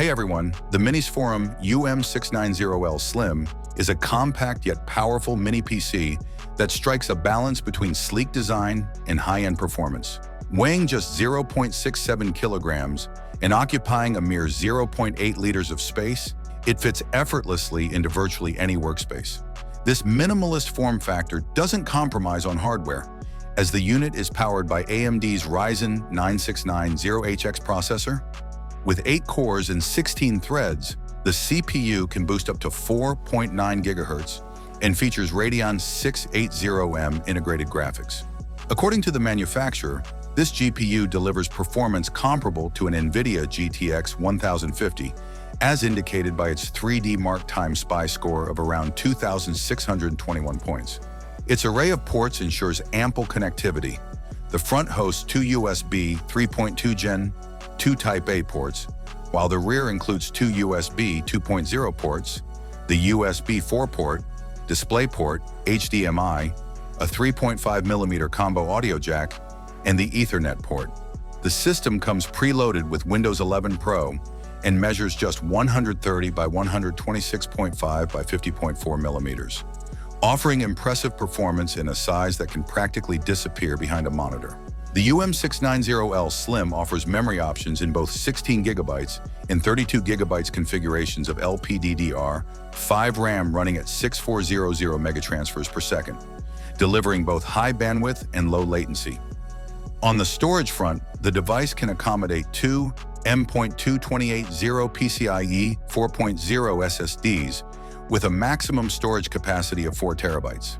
Hey everyone, the Minisforum UM690L Slim is a compact yet powerful mini PC that strikes a balance between sleek design and high-end performance. Weighing just 0.67 kilograms and occupying a mere 0.8 liters of space, it fits effortlessly into virtually any workspace. This minimalist form factor doesn't compromise on hardware, as the unit is powered by AMD's Ryzen 9690HX processor. With 8 cores and 16 threads, the CPU can boost up to 4.9 GHz and features Radeon 680M integrated graphics. According to the manufacturer, this GPU delivers performance comparable to an NVIDIA GTX 1050, as indicated by its 3D Mark Time SPI score of around 2,621 points. Its array of ports ensures ample connectivity. The front hosts 2 USB 3.2 Gen 2 Type A ports, while the rear includes 2 USB 2.0 ports, the USB 4 port, DisplayPort, HDMI, a 3.5mm combo audio jack, and the Ethernet port. The system comes preloaded with Windows 11 Pro and measures just 130 by 126.5 by 50.4 millimeters, offering impressive performance in a size that can practically disappear behind a monitor. The UM690L Slim offers memory options in both 16 GB and 32 GB configurations of LPDDR5 RAM running at 6400 megatransfers per second, delivering both high bandwidth and low latency. On the storage front, the device can accommodate 2 M.228 PCIe 4.0 SSDs with a maximum storage capacity of 4 terabytes.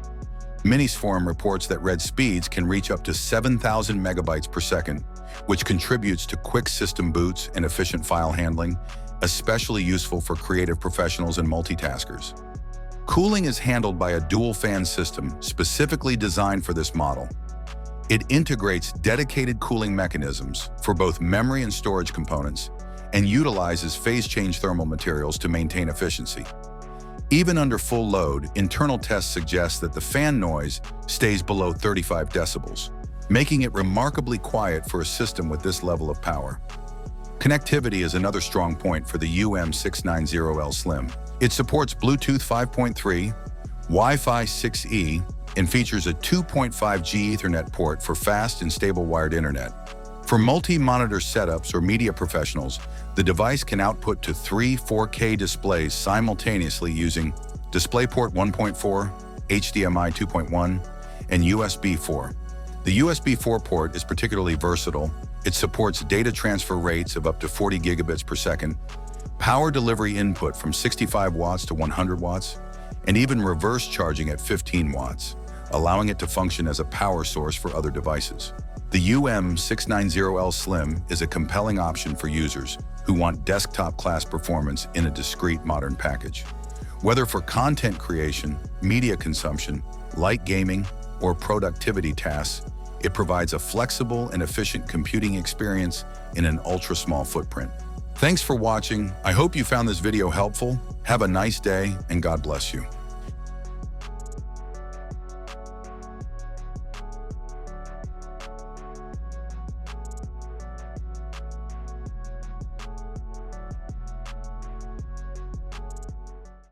Minisforum reports that read speeds can reach up to 7,000 megabytes per second, which contributes to quick system boots and efficient file handling, especially useful for creative professionals and multitaskers. Cooling is handled by a dual-fan system specifically designed for this model. It integrates dedicated cooling mechanisms for both memory and storage components and utilizes phase-change thermal materials to maintain efficiency. Even under full load, internal tests suggest that the fan noise stays below 35 decibels, making it remarkably quiet for a system with this level of power. Connectivity is another strong point for the UM690L Slim. It supports Bluetooth 5.3, Wi-Fi 6E, and features a 2.5G Ethernet port for fast and stable wired internet. For multi-monitor setups or media professionals, the device can output to 3 4K displays simultaneously using DisplayPort 1.4, HDMI 2.1, and USB 4. The USB 4 port is particularly versatile. It supports data transfer rates of up to 40 gigabits per second, power delivery input from 65 watts to 100 watts, and even reverse charging at 15 watts, allowing it to function as a power source for other devices. The UM690L Slim is a compelling option for users who want desktop-class performance in a discrete modern package. Whether for content creation, media consumption, light gaming, or productivity tasks, it provides a flexible and efficient computing experience in an ultra-small footprint. Thanks for watching. I hope you found this video helpful. Have a nice day, and God bless you.